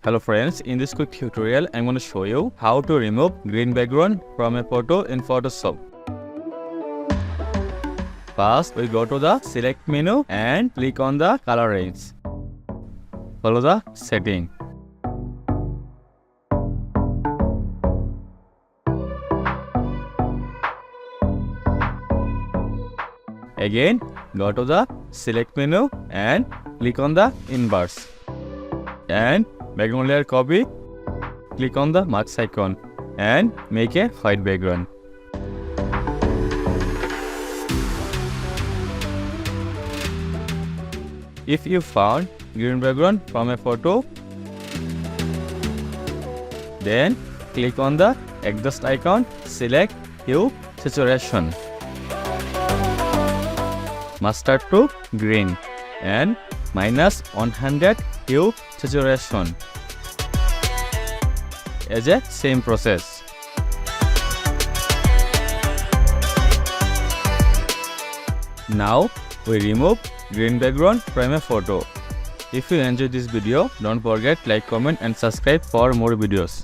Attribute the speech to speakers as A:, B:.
A: Hello friends, in this quick tutorial I'm going to show you how to remove green background from a photo in Photoshop. First we go to the select menu and click on the color range. Follow the setting. Again go to the select menu and click on the inverse. And background layer copy, click on the mask icon and make a white background. If you found green background from a photo, then click on the adjust icon, select hue saturation, mustard to green and -100 hue saturation as a same process. Now we remove green background from a photo. If you enjoyed this video, don't forget like, comment and subscribe for more videos.